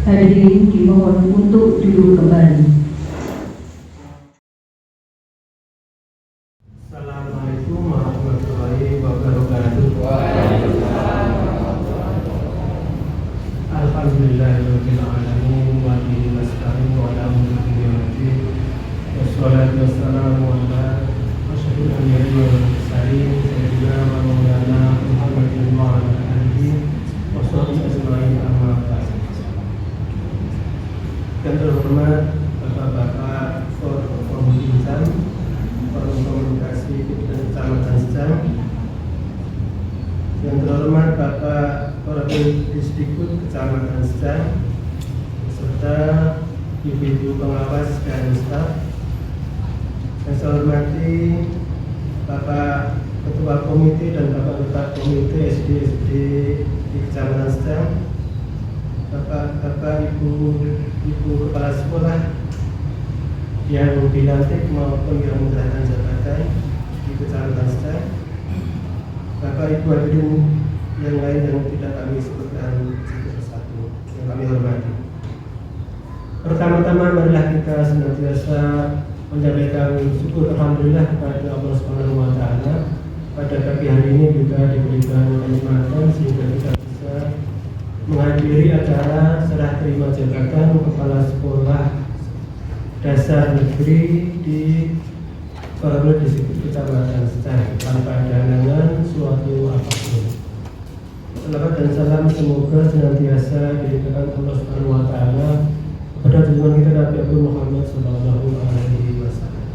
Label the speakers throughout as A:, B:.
A: Hadirin dimohon untuk duduk kembali.
B: Assalamualaikum warahmatullahi wabarakatuh. Alhamdulillahirabbil alamin wa bihi nasta'in wa ala umuri dinina. Wassalatu wassalamu ala asyrofil anbiya'i wal mursalin sayyidina wa maulana Muhammadin wa ala alihi washabbihi ajmain amma ba'd. Yang terhormat Bapak-bapak Forum Insan, Forum Komunikasi Kecamatan Secang, yang terhormat Bapak Koramil Disdikbud Kecamatan Secang, serta ibu-ibu pengawas dan staf. Yang saya hormati Bapak Ketua Komite dan Bapak-bapak Komite SD di Kecamatan Secang, Bapak Ibu Kepala Sekolah yang dilantik maupun yang menyerahkan jabatan di Kecamatan Secang, Bapak Ibu hadirin yang lain yang tidak kami sebutkan satu persatu yang kami hormati. Pertama-tama marilah kita senantiasa menyampaikan syukur alhamdulillah kepada Allah Subhanahu wa taala. Pada pagi hari ini juga diberikan kenikmatan sehingga kita bisa menghadiri acara serah terima jabatan Kepala Sekolah Dasar Negeri di Koramil Disdikbud Kecamatan Secang tanpa ada halangan suatu apapun. Selamat dan salam semoga senantiasa diberikan Allah Subhanahu wa taala kepada junjungan kita Nabi Muhammad sallallahu alaihi wasallam.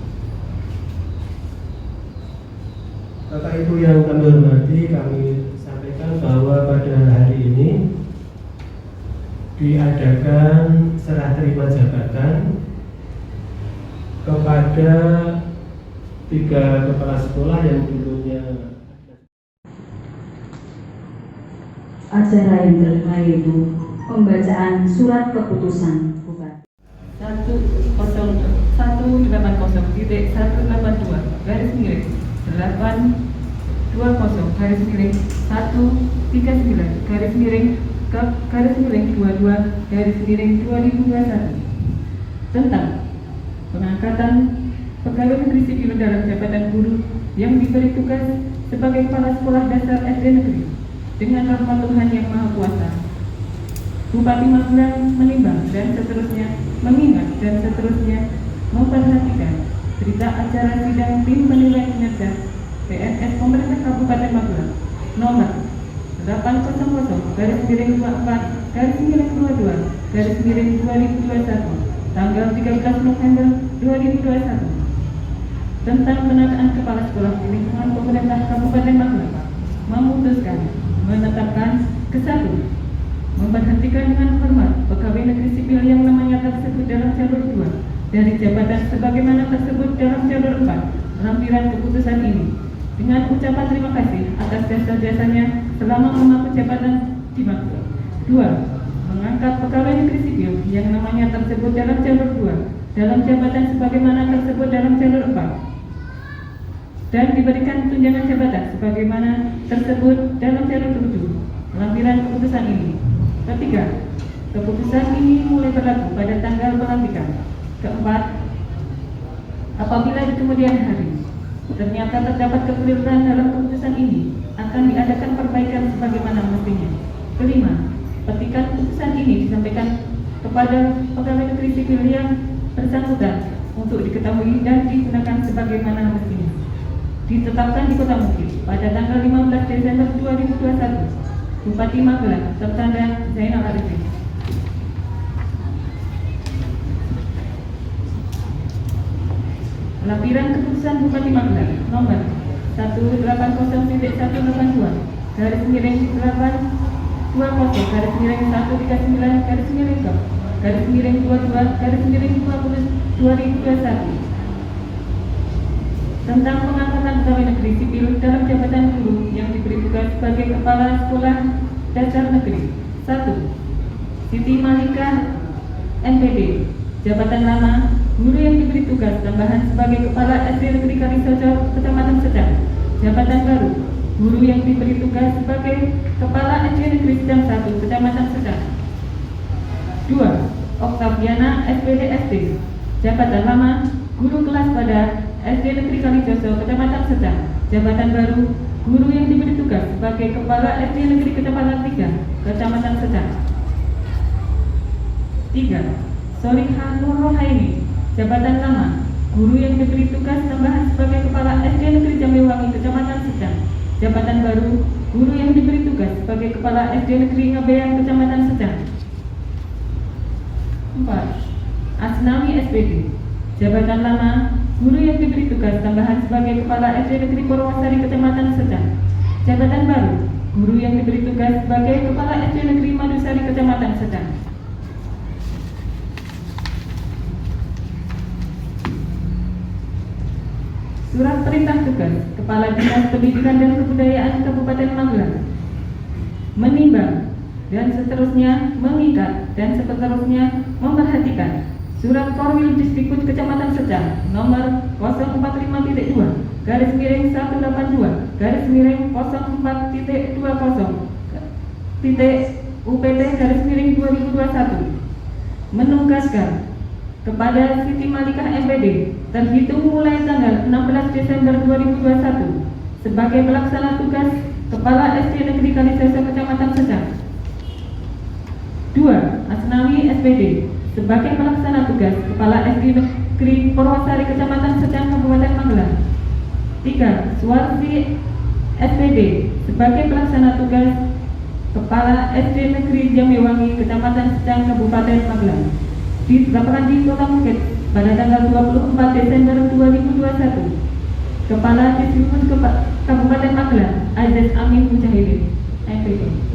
B: Bapak Ibu yang kami hormati, kami sampaikan bahwa pada hari ini diadakan serah terima jabatan kepada 3 kepala sekolah yang dulunya.
A: Acara yang kelima yaitu pembacaan surat keputusan Bupati
C: 1/1/2021 tentang pengangkatan pegawai negeri sipil dalam jabatan guru yang diberi tugas sebagai kepala sekolah dasar SD negeri dengan rahmat Tuhan yang Maha Kuasa. Bupati Magelang menimbang dan seterusnya, mengingat dan seterusnya, memperhatikan berita acara sidang tim penilai kinerja PNS Pemerintah Kabupaten Magelang nomor 804/24/22/2021 tanggal 13 November 2021 tentang penataan kepala sekolah di lingkungan pemerintah Kabupaten Magelang memutuskan menetapkan ke-1 memberhentikan dengan hormat pegawai negeri sipil yang namanya tersebut dalam jalur 2 dari jabatan sebagaimana tersebut dalam jalur 4 lampiran keputusan ini dengan ucapan terima kasih atas jasa-jasanya selama memangku jabatan di Magelang. 2. mengangkat pegawai negeri sipil yang namanya tersebut dalam jalur 2 dalam jabatan sebagaimana tersebut dalam jalur 4 dan diberikan tunjangan jabatan sebagaimana tersebut dalam jalur 7 lampiran keputusan ini. Ketiga, keputusan ini mulai berlaku pada tanggal pelantikan. Keempat, apabila di kemudian hari ternyata terdapat kekeliruan dalam keputusan ini, akan diadakan perbaikan sebagaimana mestinya. Kelima, petikan keputusan ini disampaikan kepada pegawai negeri sipil yang bersangkutan untuk diketahui dan digunakan sebagaimana mestinya. Ditetapkan di Kota Mukti pada tanggal 15 Desember 2021. Bupati Magelang, tertanda Zainal Arifin. Lampiran keputusan Bupati Magelang nomor 180.182 garis miring 820 garis miring 139 garis miring garis miring 22 garis miring 2021 tentang pengangkatan pegawai negeri sipil dalam jabatan guru yang diberi tugas sebagai kepala sekolah dasar negeri. 1. Siti Malika MPD, jabatan lama, guru yang diberi tugas tambahan sebagai kepala SD Negeri Kalisojo, Kecamatan Sedang. Jabatan baru, guru yang diberi tugas sebagai kepala SD Negeri Sedang 1, Kecamatan Sedang. 2. Oktaviana SPD SD, jabatan lama, guru kelas pada SD Negeri Kalijoso, Kecamatan Sedang. Jabatan baru, guru yang diberi tugas sebagai kepala SD Negeri Kecamatan 3, Kecamatan Sedang. 3. Solihah Nur Rohaini, jabatan lama, guru yang diberi tugas tambahan sebagai kepala SD Negeri Jambewangi, Kecamatan Sedang. Jabatan baru, guru yang diberi tugas sebagai kepala SD Negeri Ngabean, Kecamatan Sedang. 4. Asnawi SPD, jabatan lama, guru yang diberi tugas tambahan sebagai kepala SD Negeri Purwosari, Kecamatan Sedang. Jabatan baru, guru yang diberi tugas sebagai kepala SD Negeri Madusari, Kecamatan Sedang. Surat perintah tugas Kepala Dinas Pendidikan dan Kebudayaan Kabupaten Magelang menimbang dan seterusnya mengikat dan seterusnya memperhatikan Surat Korwil Disdikbud Kecamatan Sedang nomor 045.2 garis miring 182 garis miring 04.20 UPT garis miring 2021 menugaskan kepada Siti Malikah MPD terhitung mulai tanggal 16 Desember 2021 sebagai pelaksana tugas Kepala SD Negeri Kalijoso, Kecamatan Sedang. 2. Asnawi SPD sebagai pelaksana tugas Kepala SD Negeri Purwosari, Kecamatan Sedang, Kabupaten Magelang. 3. Suwarsi SPD sebagai pelaksana tugas Kepala SD Negeri Jambewangi, Kecamatan Sedang, Kabupaten Magelang. Ditetapkan di Kota Bukit pada tanggal 24 Desember 2021. Kepala Disdikbud Kabupaten Magelang Aziz Amin Mujahidin MPD.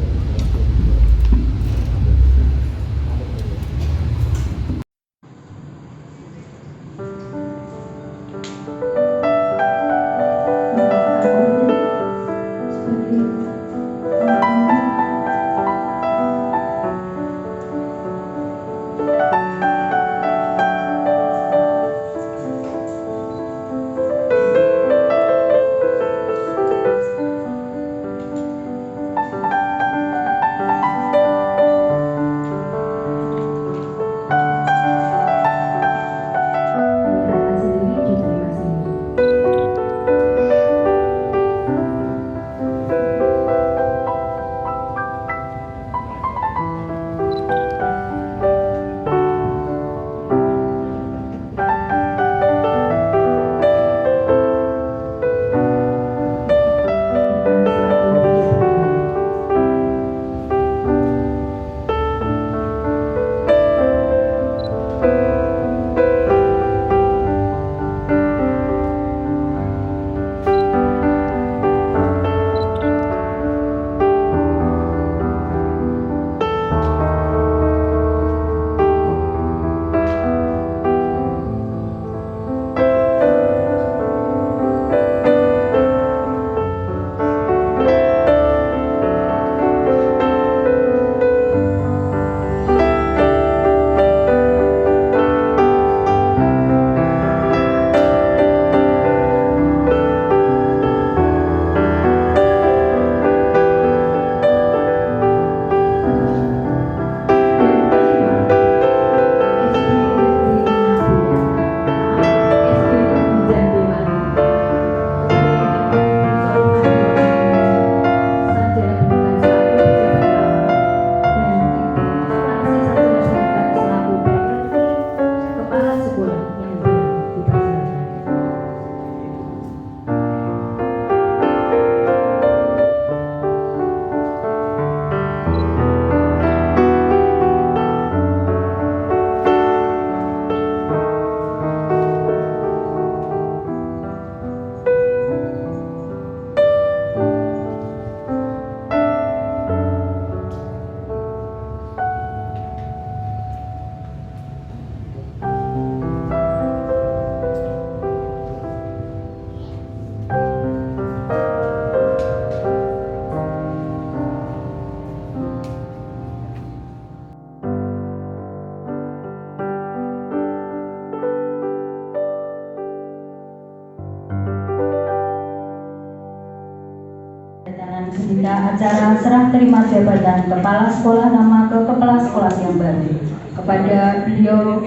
A: pada acara serah terima jabatan Kepala Sekolah nama ke Kepala Sekolah yang baru. Kepada beliau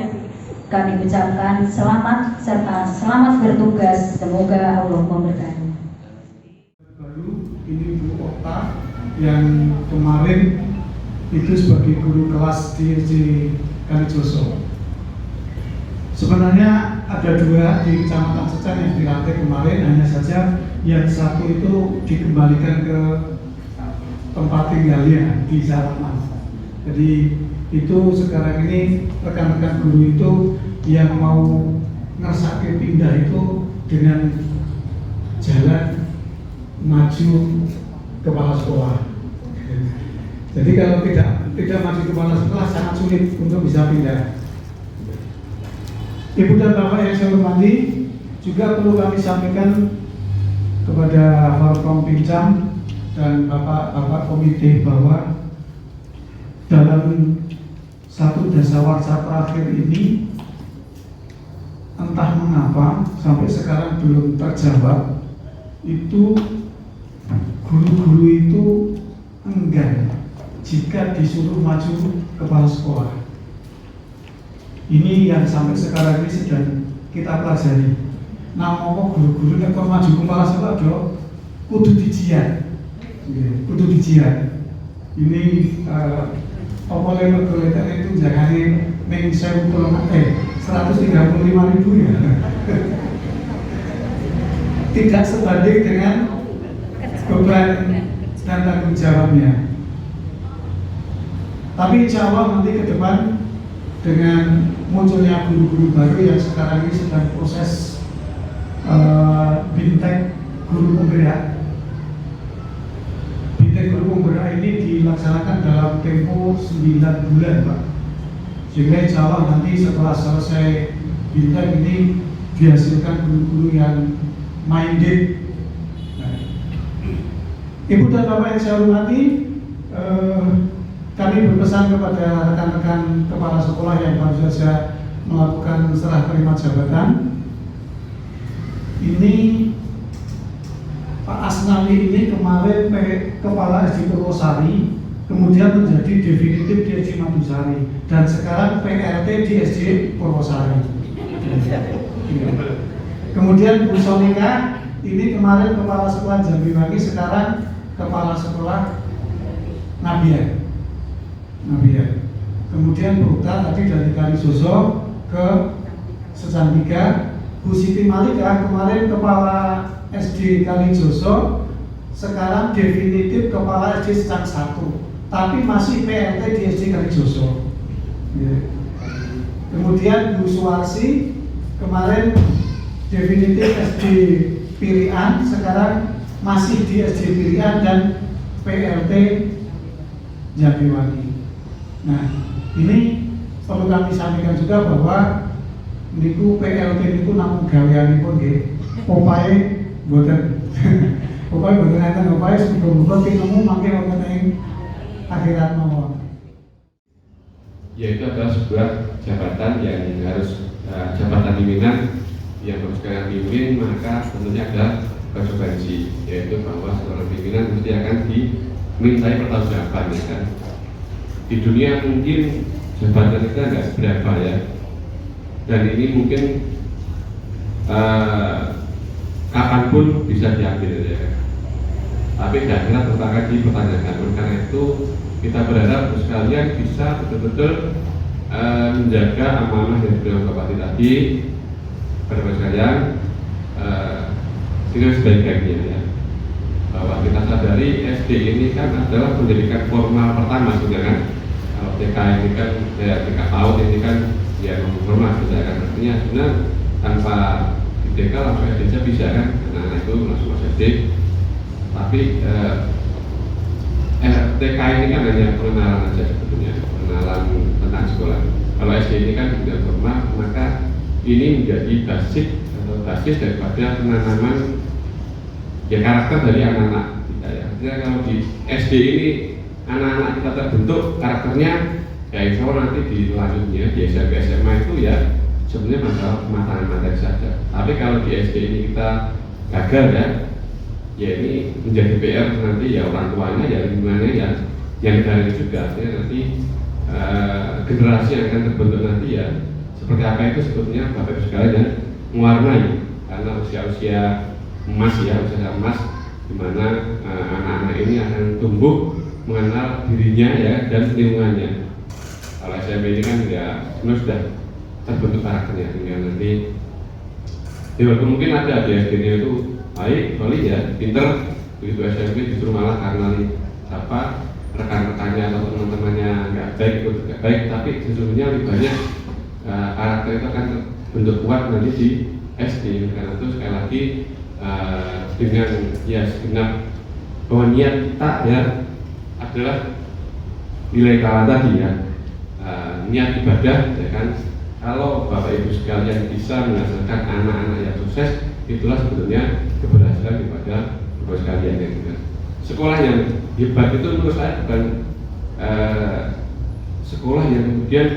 A: kami ucapkan selamat serta selamat bertugas. Semoga Allah memberkati.
D: Baru ini Bu Okta yang kemarin itu sebagai guru kelas di SD Kalijoso. Sebenarnya ada dua di Kecamatan Secan yang dilantik kemarin, hanya saja yang satu itu dikembalikan ke tempat tinggalnya di Salaman. Jadi itu sekarang ini rekan-rekan guru itu yang mau ngersake pindah itu dengan jalan maju kepala sekolah. Jadi kalau tidak maju kepala sekolah sangat sulit untuk bisa pindah. Ibu dan Bapak yang saya hormati, juga perlu kami sampaikan kepada Forkom Pincam dan Bapak Komite bahwa dalam satu dasawarsa terakhir ini entah mengapa sampai sekarang belum terjawab, itu guru-guru itu enggan jika disuruh maju kepala sekolah. Ini yang sampai sekarang ini sedang kita pelajari. Nah, ngomong guru-guru nek kon maju kepala sekolah do kudu dijian. Kudu dijian. Ini apa lewat goletan itu jangan ning 135.000 ya. Tidak sebanding dengan beban dan tanggung jawabnya. Tapi insya Allah nanti ke depan dengan munculnya guru-guru baru yang sekarang ini sedang proses Bintek Guru Penggerak. Bintek Guru Penggerak ini dilaksanakan dalam tempo 9 bulan, Pak. Sehingga insya Allah nanti setelah selesai Bintek ini dihasilkan guru-guru yang minded. Ibu dan Bapak yang saya hormati, kami berpesan kepada rekan-rekan kepala sekolah yang baru saja melakukan serah terima jabatan. Ini Pak Asnawi ini kemarin Kepala SD Purwosari, kemudian menjadi definitif di SD Madusari, dan sekarang PRT di SD Purwosari. Kemudian Bu Sonika ini kemarin Kepala Sekolah Jambiwangi, sekarang Kepala Sekolah Nabian. Kemudian Bu Ukta tadi dari Kalijoso ke Secan 3. Bu Siti Malika kemarin Kepala SD Kalijoso, sekarang definitif Kepala SD Secan 1, tapi masih PRT di SD Kalijoso. Kemudian Bu Suwarsi kemarin definitif SD Pirian, sekarang masih di SD Pirian dan PRT Jambiwangi. Nah, ini perlu kami sampaikan juga bahwa niku PLT niku namung gaweanipun nggih. Opae mboten enten opae muga-muga tinemu mangke wonten ing akhirat mawon.
E: Yaitu adalah sebuah jabatan yang harus jabatan pimpinan yang harus kalian pimpin, maka tentunya ada konsekuensi, yaitu bahwa seorang pimpinan mesti akan dimintai pertanggungjawaban, ya kan? Di dunia mungkin jabatan itu agak seberapa ya, dan ini mungkin kapanpun bisa diambil ya. Tapi janganlah terutama dipertanyakan. Karena itu kita berharap sekalian bisa betul-betul menjaga amanah yang beliau Bapak tadi kepada sekalian dengan sebaik-baiknya ya. Bahwa kita sadari SD ini kan adalah pendidikan formal pertama sebenarnya kan. Kalau TK ini kan TK PAUD ini kan ya formal sudah kan, artinya sebenarnya tanpa di TK langsung SD aja bisa kan, anak-anak itu langsung masuk SD. Tapi TK ini kan hanya pengenalan aja sebetulnya, pengenalan tentang sekolah. Kalau SD ini kan sudah formal, maka ini menjadi basis daripada penanaman ya karakter dari anak-anak kita ya. Artinya kalau di SD ini anak-anak kita terbentuk karakternya, ya insya Allah nanti di selanjutnya di SMP SMA itu ya sebenarnya masalah pematangan materi saja. Tapi kalau di SD ini kita gagal ya, ya ini menjadi PR nanti ya orang tuanya ya lingkungannya ya yang dari juga artinya nanti generasi yang akan terbentuk nanti ya seperti apa itu sebetulnya Bapak Ibu sekalian mewarnai karena usia-usia emas ya usia emas di mana anak-anak ini akan tumbuh mengenal dirinya ya dan lingkungannya. Kalau SMP ini kan ya sebenarnya sudah terbentuk karakternya tinggal nanti ya walaupun mungkin ada di SD-nya itu baik, solid ya, pinter begitu SMP justru malah karena apa rekan-rekannya atau teman-temannya nggak baik itu nggak baik, tapi sesungguhnya lebih banyak karakter itu akan bentuk kuat nanti di SD. Karena itu sekali lagi dengan ya segenap bahwa niat kita ya adalah nilai kawan tadi ya, niat ibadah ya kan. Kalau Bapak Ibu sekalian bisa menghasilkan anak-anak yang sukses, itulah sebetulnya keberhasilan daripada Bapak sekalian ya kan. Sekolah yang hebat itu menurut saya bukan sekolah yang kemudian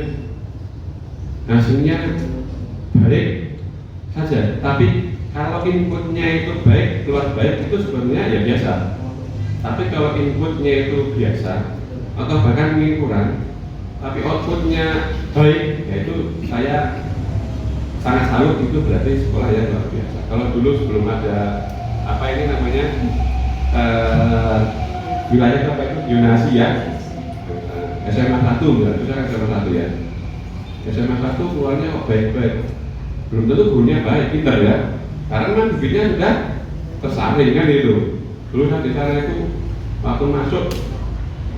E: hasilnya baik saja, tapi kalau inputnya itu baik, keluar baik itu sebenarnya ya biasa. Tapi kalau inputnya itu biasa atau bahkan mungkin kurang, tapi outputnya baik, yaitu saya sangat salut, itu berarti sekolah yang luar biasa. Kalau dulu sebelum ada apa ini namanya wilayah apa itu zonasi ya, SMA 1 berarti saya SMA 1 ya, SMA 1 keluarnya kok baik-baik, belum tentu gurunya baik, pintar ya, karena memang bibitnya sudah tersaring kan itu. Dulu kan di sana itu waktu masuk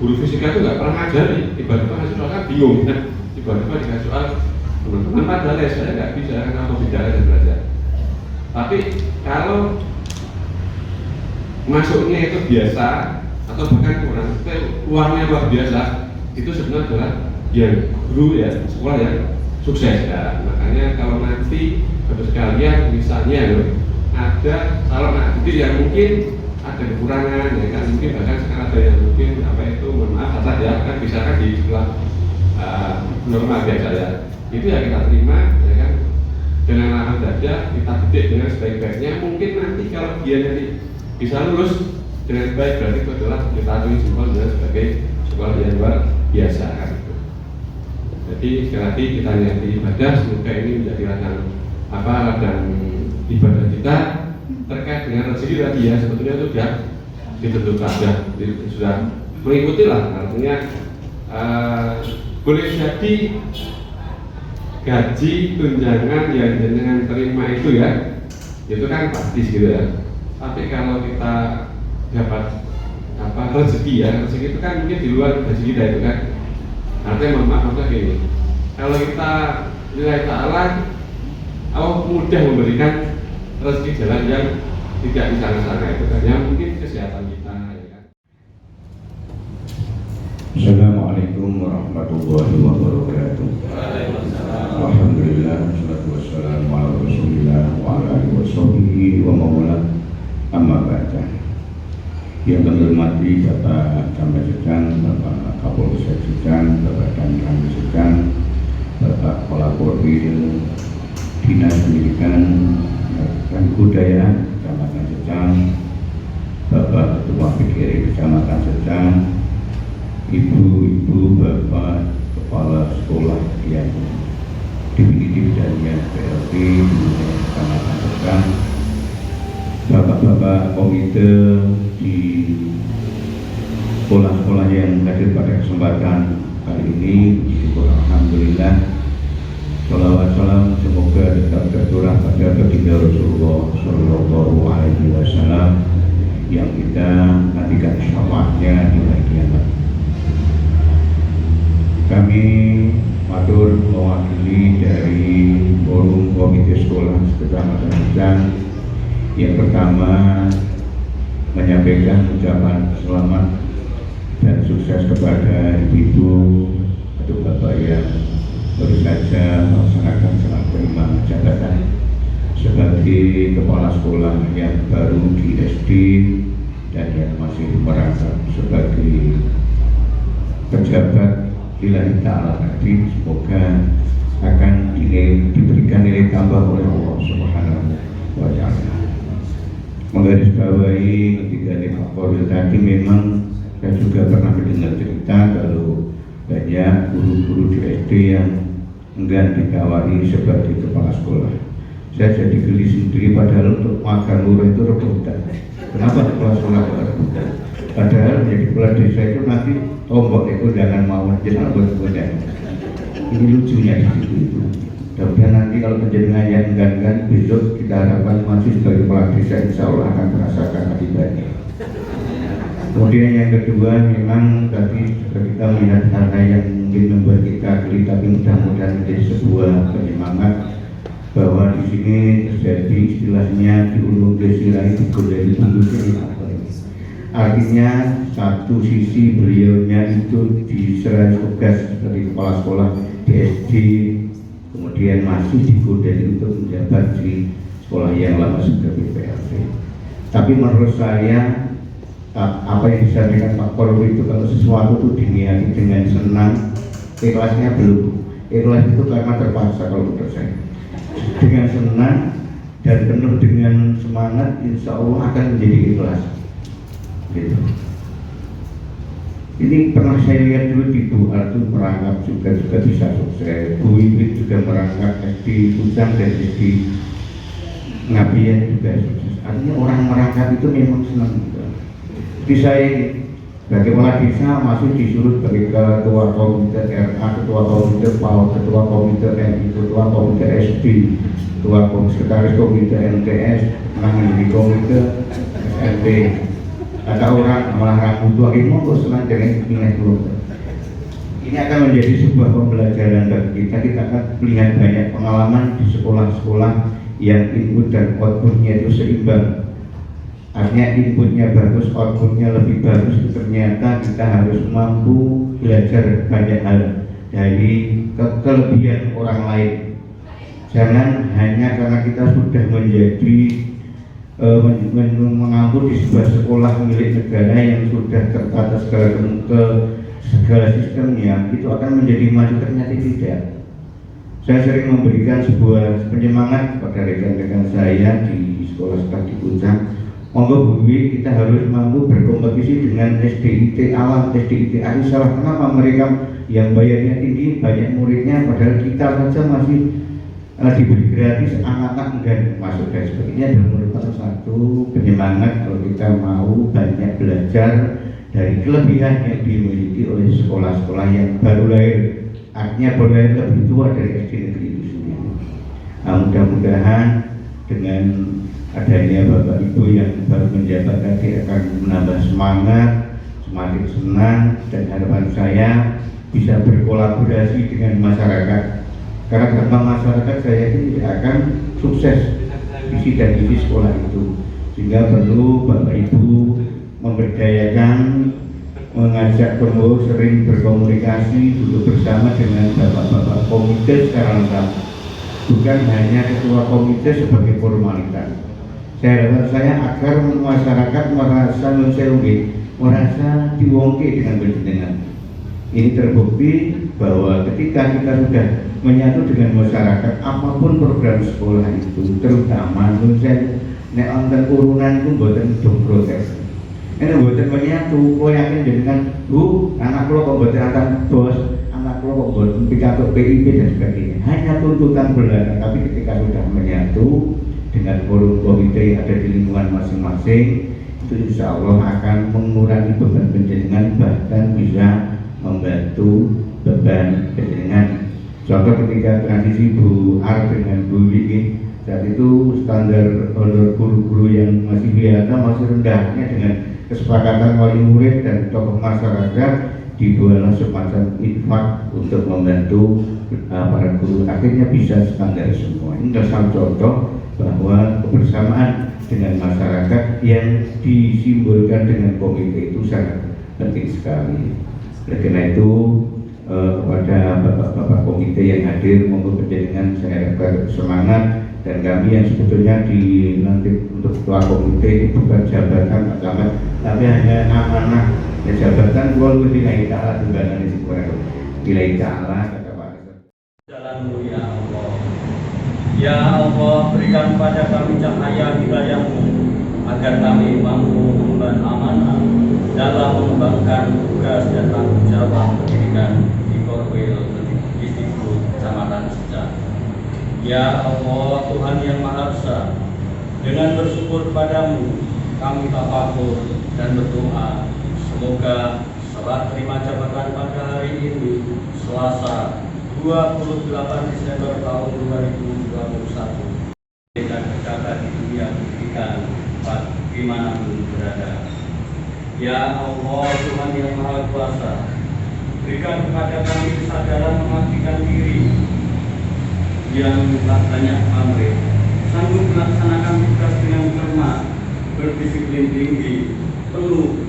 E: guru fisika itu nggak pernah ngajari, tiba-tiba ngasih soal kan bingung kan, tiba-tiba dikasih soal teman-teman padahal saya nggak bisa kan apa bicara dan belajar. Tapi kalau masuknya itu biasa atau bahkan kurang, uangnya luar biasa, itu sebenarnya adalah yang guru ya sekolah yang sukses ya. Makanya kalau nanti Bapak sekalian misalnya loh, ada calon anak didik yang mungkin ada kekurangan ya kan, mungkin bahkan sekarang ada yang mungkin apa itu mohon maaf kata ya kan bisa kan di sekolah normal biasa ya, itu ya kita terima ya kan dengan lapang dada, kita didik dengan sebaik-baiknya. Mungkin nanti kalau dia nanti bisa lulus dengan baik, berarti itu adalah kita akui jempol dengan sebagai sekolah yang luar biasa kan. Jadi sekali lagi kita niati ibadah, semoga ini menjadi ladang ibadah kita terkait dengan rezeki tadi ya, sebetulnya itu sudah ditentukan sudah mengikuti lah, artinya boleh jadi gaji tunjangan yang jenengan terima itu ya, itu kan pasti gitu ya. Tapi kalau kita dapat apa rezeki ya, rezeki itu kan mungkin di luar gaji kita itu kan. Artinya maksudnya gini, kalau kita nilai ta'ala Allah mudah memberikan rezeki jalan yang tidak di sana-sana itu kan, yang mungkin kesehatan kita ya kan.
F: Assalamualaikum warahmatullahi wabarakatuh. Alhamdulillah, wassalatu wassalamu ala Rasulillah wa ala alihi washabihi wa mawala, amma ba'da. Yang kami hormati Bapak Camat Secang, Bapak Kapolsek Secang, Bapak Danram Secang, Bapak Kepala Korbil Dinas Pendidikan dan Kebudayaan Kecamatan Secang, Bapak Ketua PGRI Kecamatan Secang, Ibu-ibu, Bapak Kepala Sekolah yang definitif dan yang PLT di Kecamatan Secang, Bapak-bapak komite di sekolah-sekolah yang hadir pada kesempatan kali ini, syukur alhamdulillah. Sholawat salam semoga tetap tercurah pada baginda Rasulullah Shallallahu Alaihi Wasallam yang kita nantikan syafaatnya di hari kiamat. Kami matur mewakili dari forum komite sekolah Kecamatan Secang. Yang pertama menyampaikan ucapan selamat dan sukses kepada ibu-ibu atau bapak yang baru saja melaksanakan serah terima jabatan sebagai kepala sekolah yang baru di SD dan yang masih merangkap sebagai pejabat lillahi ta'ala nanti. Semoga akan diberikan nilai tambah oleh Allah Subhanahu wa Ta'ala. Menggarisbawahi Kiai ketika di Pak Korwil tadi memang saya juga pernah mendengar cerita kalau banyak guru-guru di SD yang enggan ditawari sebagai kepala sekolah. Saya jadi geli sendiri padahal untuk makan murah itu rebutan. Kenapa kepala sekolah rebutan? Padahal menjadi kepala desa itu nanti tombol itu jangan mau jangan buat. Ini lucunya di situ itu. Dan nanti kalau penjaringan yang enggan besok kita harapkan masih sebagai kepala desa insya Allah akan merasakan akibatnya. Kemudian yang kedua memang tadi kita melihat hal-hal yang mungkin membuat kita geli tapi mudah-mudahan menjadi sebuah penyemangat bahwa di sini terjadi istilahnya diulung desirai digodai tunggu ini. Artinya satu sisi beliaunya itu diserahkan tugas sebagai kepala sekolah di SD, kemudian masih digodai untuk menjabat di sekolah yang lama sebagai PLT. Tapi menurut saya apa yang disampaikan Pak Korwil itu kalau sesuatu itu diniati dengan senang, ikhlasnya belum. Ikhlas itu karena terpaksa kalau menurut saya. Dengan senang dan penuh dengan semangat, insya Allah akan menjadi ikhlas. Gitu. Ini pernah saya lihat dulu di Bu Artu merangkap juga bisa sukses. Bu Iwit juga merangkap SD Pucang dan SD Ngabian juga sukses. Artinya orang merangkap itu memang senang gitu. Jadi saya sebagai kepala desa masih disuruh sebagai ketua komite RA, ketua komite PAU, ketua komite RI, ketua komite SD, ketua sekretaris komite NTS, menangani komite SNP. Ada orang malah ragu tua ini mau senang dengan nilai keluarga. Ini akan menjadi sebuah pembelajaran bagi kita. Kita akan melihat banyak pengalaman di sekolah-sekolah yang input dan outputnya itu seimbang. Artinya inputnya bagus, outputnya lebih bagus. Ternyata kita harus mampu belajar banyak hal dari kelebihan orang lain. Jangan hanya karena kita sudah menjadi mengampu di sebuah sekolah milik negara yang sudah tertata segala sistemnya, itu akan menjadi maju, ternyata tidak. Saya sering memberikan sebuah penyemangat kepada rekan-rekan saya di sekolah di Pucang. Monggo Bu Wi, kita harus mampu berkompetisi dengan SDIT alam, SDIT Arisalah. Kenapa mereka yang bayarnya tinggi, banyak muridnya, padahal kita saja masih diberi gratis, anak-anak enggak masuk dan sebagainya. Dan merupakan satu penyemangat kalau kita mau banyak belajar dari kelebihan yang dimiliki oleh sekolah-sekolah yang baru lahir, artinya baru lahir lebih tua dari SD negeri itu sendiri. Nah, mudah-mudahan dengan adanya Bapak Ibu yang baru menjabat tadi akan menambah semangat, semakin senang, dan harapan saya bisa berkolaborasi dengan masyarakat. Karena tanpa masyarakat saya tidak akan sukses visi dan misi sekolah itu. Sehingga perlu Bapak Ibu memberdayakan, mengajak pengurus sering berkomunikasi, duduk bersama dengan bapak-bapak komite secara lengkap. Bukan hanya ketua komite sebagai formalitas. Harapan saya agar masyarakat merasa merasa diwongke dengan penjenengan. Ini terbukti bahwa ketika kita sudah menyatu dengan masyarakat, apapun program sekolah itu, terutama dosen nek wonten urunan itu mboten dong protes. Nek mboten menyatu, kok yakin dengan Bu, anak kula kok mboten akan bos, anak kula kok mboten pidato PIP dan sebagainya. Hanya tuntutan belaka, tapi ketika sudah menyatu dengan forum komite yang ada di lingkungan masing-masing, itu insya Allah akan mengurangi beban penjenengan, bahkan bisa membantu beban penjenengan. Contoh ketika transisi Bu Ar dengan Bu Wiki, saat itu standar honor guru-guru yang masih biasa masih rendahnya, dengan kesepakatan wali murid dan tokoh masyarakat dibuatlah semacam infak untuk membantu para guru, akhirnya bisa standar semua. Ini adalah contoh bahwa kebersamaan dengan masyarakat yang disimbolkan dengan komite itu sangat penting sekali. Oleh karena itu kepada bapak-bapak komite yang hadir, monggo penjenengan saya harapkan semangat, dan kami yang sebetulnya dilantik untuk ketua komite ini bukan jabatan agama, tapi hanya amanah ya, jabatan walau nilai ta'ala tunggangan itu kurang nilai ta'ala kata Pak.
G: Jalanmu ya Allah. Ya Allah, berikan pada kami cahaya hidayah-Mu agar kami mampu mengemban amanah dalam mengembangkan tugas dan tanggung jawab pendidikan di Korwil Institut Kecamatan Secang. Ya Allah, Tuhan yang Maha Esa, dengan bersyukur padamu, kami tafakur dan berdoa, semoga serah terima jabatan pada hari ini, Selasa 28 Desember tahun 2021, dan tercatat di dunia pendidikan dimanapun berada. Ya Allah, Tuhan yang Maha Kuasa, berikan kepada kami kesadaran mengabdikan diri yang tak banyak pamrih, sanggup melaksanakan tugas dengan cermat, berdisiplin tinggi, penuh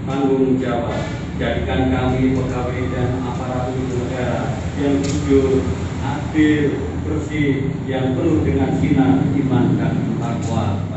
G: tanggung jawab. Jadikan kami pegawai dan aparatur negara yang jujur, adil, bersih, yang penuh dengan sinar iman dan takwa.